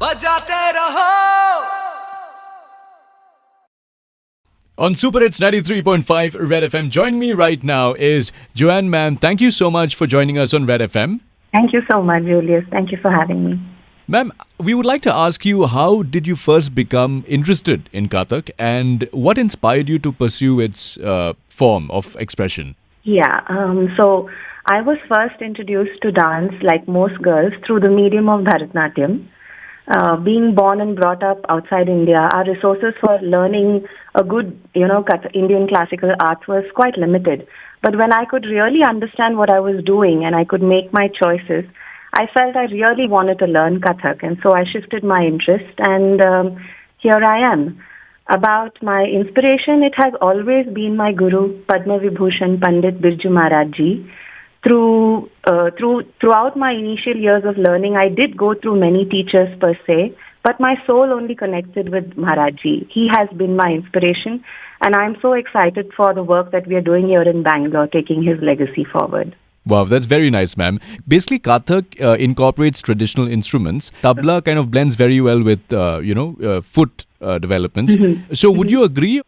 बजाते रहो. On Super Hits 93.5 Red FM, joining me right now is Joann, ma'am. Thank you so much for joining us on Red FM. Thank you so much, Julius. Thank you for having me. Ma'am, we would like to ask you, how did you first become interested in Katak and what inspired you to pursue its form of expression? So I was first introduced to dance, like most girls, through the medium of Bharatanatyam. Being born and brought up outside India, our resources for learning a good, Indian classical art was quite limited. But when I could really understand what I was doing and I could make my choices, I felt I really wanted to learn Kathak. And so I shifted my interest, and here I am. About my inspiration, it has always been my guru, Padma Vibhushan Pandit Birju Maharaj Ji. Throughout my initial years of learning, I did go through many teachers per se, but my soul only connected with Maharaj Ji. He has been my inspiration, and I'm so excited for the work that we are doing here in Bangalore, taking his legacy forward. Wow, that's very nice, ma'am. Basically, Kathak incorporates traditional instruments. Tabla kind of blends very well with, foot developments. Mm-hmm. So would you agree?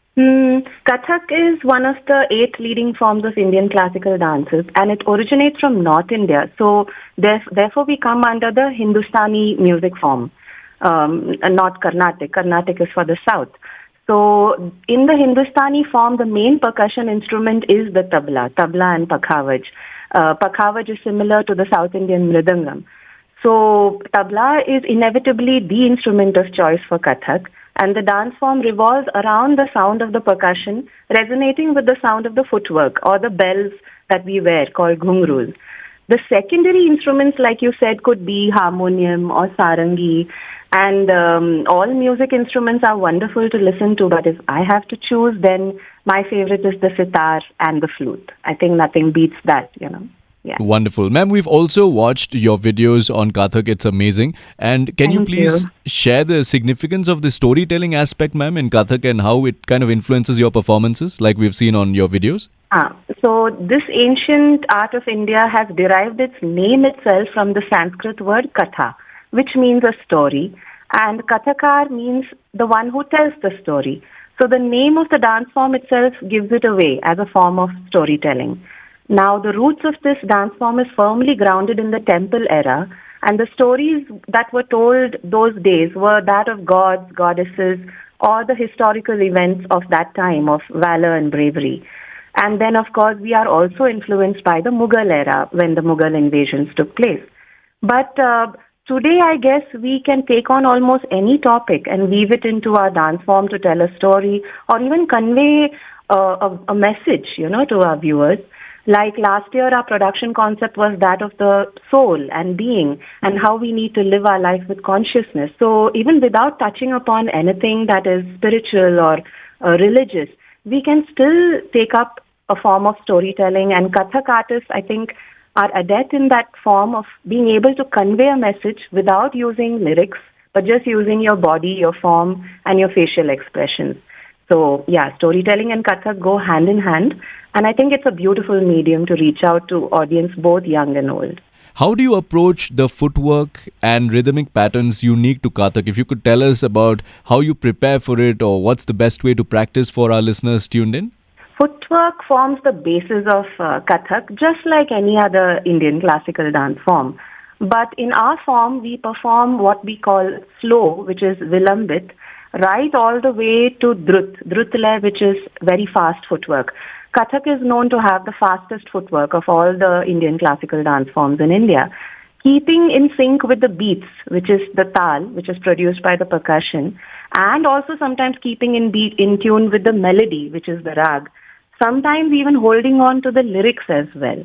Kathak is one of the 8 leading forms of Indian classical dances, and it originates from North India. So therefore we come under the Hindustani music form, and not Carnatic. Carnatic is for the South. So in the Hindustani form, the main percussion instrument is the tabla and pakhavaj. Pakhavaj is similar to the South Indian mridangam. So tabla is inevitably the instrument of choice for Kathak, and the dance form revolves around the sound of the percussion resonating with the sound of the footwork or the bells that we wear, called ghungroos. The secondary instruments, like you said, could be harmonium or sarangi, and all music instruments are wonderful to listen to, but if I have to choose, then my favorite is the sitar and the flute. I think nothing beats that, Yeah. Wonderful. Ma'am, we've also watched your videos on Kathak. It's amazing. And can you please share the significance of the storytelling aspect, ma'am, in Kathak and how it kind of influences your performances, like we've seen on your videos? So this ancient art of India has derived its name itself from the Sanskrit word katha, which means a story. And kathakar means the one who tells the story. So the name of the dance form itself gives it away as a form of storytelling. Now, the roots of this dance form is firmly grounded in the temple era, and the stories that were told those days were that of gods, goddesses, or the historical events of that time of valor and bravery. And then, of course, we are also influenced by the Mughal era when the Mughal invasions took place. But today, I guess we can take on almost any topic and weave it into our dance form to tell a story or even convey a message, to our viewers. Like last year, our production concept was that of the soul and being and how we need to live our life with consciousness. So even without touching upon anything that is spiritual or religious, we can still take up a form of storytelling. And Kathak artists, I think, are adept in that form of being able to convey a message without using lyrics, but just using your body, your form, and your facial expressions. So, storytelling and Kathak go hand in hand. And I think it's a beautiful medium to reach out to audience, both young and old. How do you approach the footwork and rhythmic patterns unique to Kathak? If you could tell us about how you prepare for it or what's the best way to practice for our listeners tuned in? Footwork forms the basis of Kathak, just like any other Indian classical dance form. But in our form, we perform what we call slow, which is vilambit, right all the way to drutlay, which is very fast footwork. Kathak is known to have the fastest footwork of all the Indian classical dance forms in India. Keeping in sync with the beats, which is the tal, which is produced by the percussion, and also sometimes keeping in tune with the melody, which is the rag, sometimes even holding on to the lyrics as well.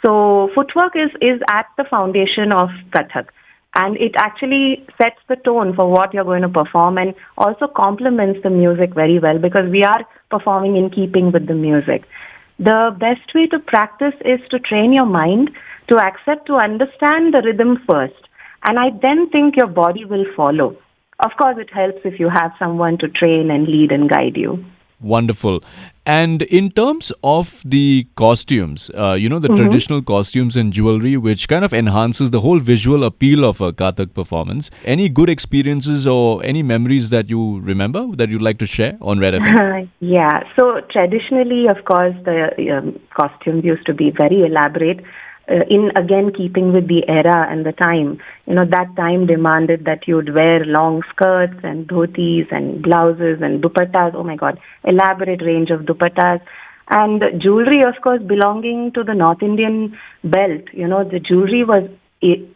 So footwork is at the foundation of Kathak, and it actually sets the tone for what you're going to perform and also complements the music very well because we are performing in keeping with the music. The best way to practice is to train your mind to accept, to understand the rhythm first, and I then think your body will follow. Of course, it helps if you have someone to train and lead and guide you. Wonderful. And in terms of the costumes, the traditional costumes and jewelry, which kind of enhances the whole visual appeal of a Kathak performance, any good experiences or any memories that you remember that you'd like to share on Red FM? Yeah. So traditionally, of course, the costumes used to be very elaborate. In again keeping with the era and the time, that time demanded that you'd wear long skirts and dhotis and blouses and dupattas. Oh my God, elaborate range of dupattas. And jewelry, of course, belonging to the North Indian belt. The jewelry was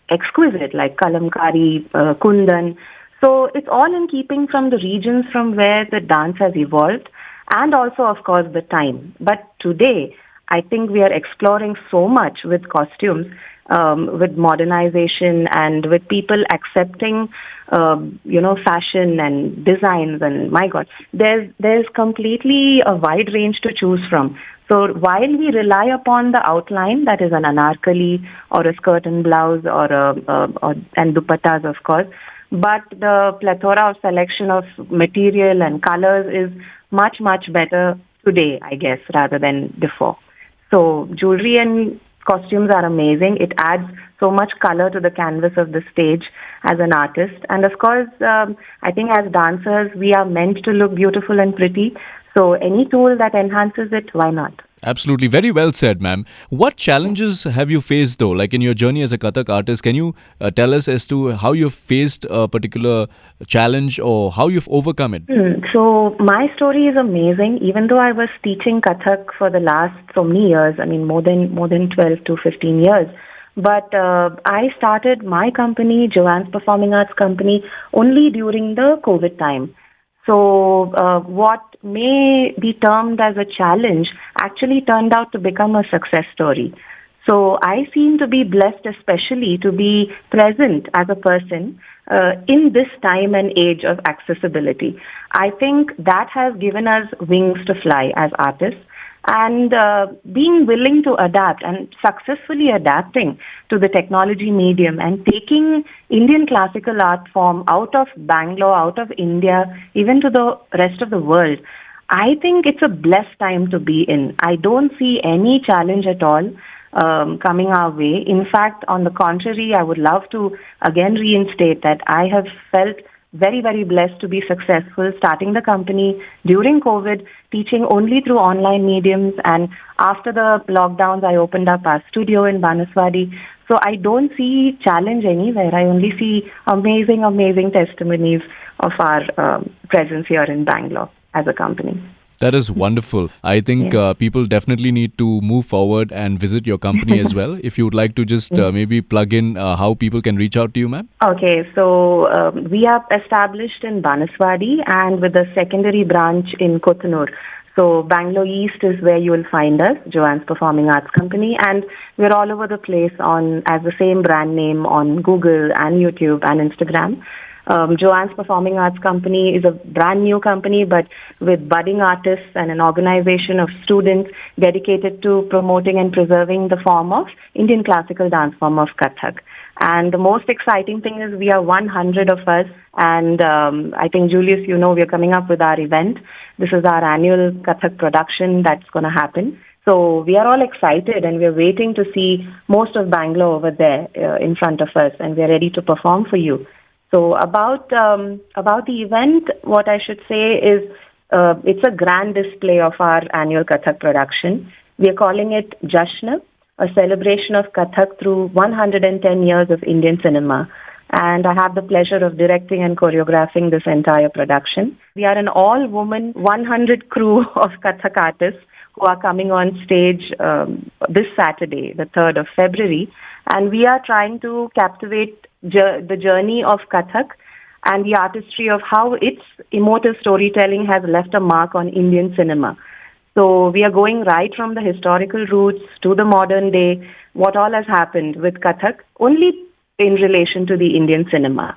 exquisite, like kalamkari, kundan. So it's all in keeping from the regions from where the dance has evolved, and also, of course, the time. But today, I think we are exploring so much with costumes, with modernization and with people accepting, fashion and designs. And my God, there's completely a wide range to choose from. So while we rely upon the outline, that is an anarkali or a skirt and blouse and dupattas, of course, but the plethora of selection of material and colors is much, much better today, I guess, rather than before. So jewelry and costumes are amazing. It adds so much color to the canvas of the stage as an artist. And of course, I think as dancers, we are meant to look beautiful and pretty. So any tool that enhances it, why not? Absolutely. Very well said, ma'am. What challenges have you faced, though? Like in your journey as a Kathak artist, can you tell us as to how you've faced a particular challenge or how you've overcome it? So my story is amazing. Even though I was teaching Kathak for the last so many years, I mean more than 12 to 15 years, but I started my company, Joann's Performing Arts Company, only during the COVID time. So what may be termed as a challenge actually turned out to become a success story. So I seem to be blessed especially to be present as a person in this time and age of accessibility. I think that has given us wings to fly as artists, and being willing to adapt and successfully adapting to the technology medium and taking Indian classical art form out of Bangalore, out of India, even to the rest of the world. I think it's a blessed time to be in. I don't see any challenge at all coming our way. In fact, on the contrary, I would love to again reinstate that I have felt very, very blessed to be successful starting the company during COVID, teaching only through online mediums. And after the lockdowns, I opened up our studio in Banaswadi. So I don't see challenge anywhere. I only see amazing, amazing testimonies of our presence here in Bangalore as a company. That is wonderful. I think people definitely need to move forward and visit your company as well. If you would like to just maybe plug in how people can reach out to you, ma'am. Okay, so we are established in Banaswadi and with a secondary branch in Kothunur. So Bangalore East is where you will find us, Joann's Performing Arts Company, and we're all over the place as the same brand name on Google and YouTube and Instagram. Joann's Performing Arts Company is a brand new company, but with budding artists and an organization of students dedicated to promoting and preserving the form of Indian classical dance form of Kathak. And the most exciting thing is we are 100 of us, and I think, Julius, we're coming up with our event. This is our annual Kathak production that's going to happen. So we are all excited, and we're waiting to see most of Bangalore over there in front of us, and we're ready to perform for you. So about the event, what I should say is it's a grand display of our annual Kathak production. We are calling it JASHN, a celebration of Kathak through 110 years of Indian cinema. And I have the pleasure of directing and choreographing this entire production. We are an all-woman 100 crew of Kathak artists who are coming on stage this Saturday, the 3rd of February. And we are trying to captivate the journey of Kathak and the artistry of how its emotive storytelling has left a mark on Indian cinema. So we are going right from the historical roots to the modern day, what all has happened with Kathak, only in relation to the Indian cinema.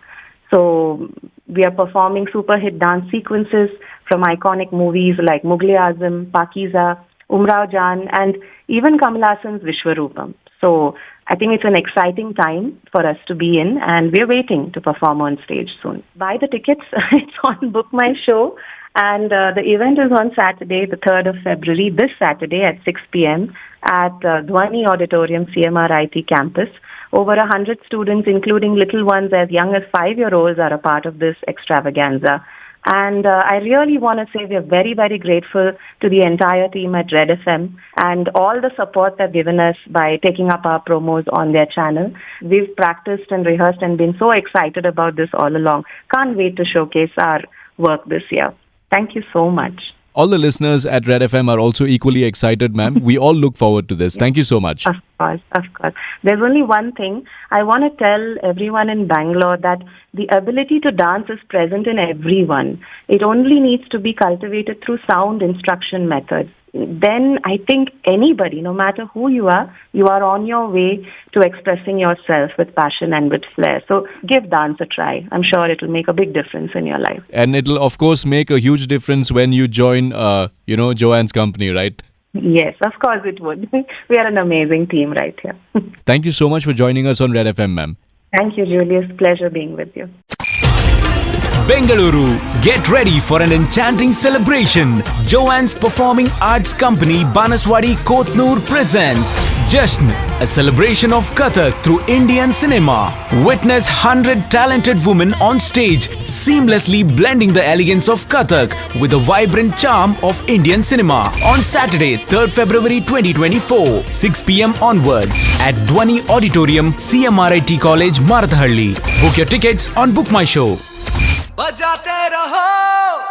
So we are performing super hit dance sequences from iconic movies like Mughal-e-Azam, Pakiza, Umrao Jaan, and even Kamal Haasan's Vishwarupam. So I think it's an exciting time for us to be in, and we're waiting to perform on stage soon. Buy the tickets. It's on Book My Show, And the event is on Saturday, the 3rd of February, this Saturday at 6 p.m. at Dhwani Auditorium, CMRIT campus. Over 100 students, including little ones as young as 5-year-olds, are a part of this extravaganza. And I really want to say we are very, very grateful to the entire team at Red FM and all the support they've given us by taking up our promos on their channel. We've practiced and rehearsed and been so excited about this all along. Can't wait to showcase our work this year. Thank you so much. All the listeners at Red FM are also equally excited, ma'am. We all look forward to this. Thank you so much. Of course, of course. There's only one thing. I want to tell everyone in Bangalore that the ability to dance is present in everyone. It only needs to be cultivated through sound instruction methods. Then I think anybody, no matter who you are on your way to expressing yourself with passion and with flair. So give dance a try. I'm sure it will make a big difference in your life. And it'll, of course, make a huge difference when you join, Joann's company, right? Yes, of course it would. We are an amazing team right here. Thank you so much for joining us on Red FM, ma'am. Thank you, Julius. Pleasure being with you. Bengaluru, get ready for an enchanting celebration. Joann's performing arts company Banaswadi Kothnur presents JASHN, a celebration of Katak through Indian cinema. Witness 100 talented women on stage, seamlessly blending the elegance of Katak with the vibrant charm of Indian cinema. On Saturday, 3rd February 2024, 6 p.m. onwards at Dhwani Auditorium, CMRIT College, Marathahalli. Book your tickets on Book My Show. बजाते रहो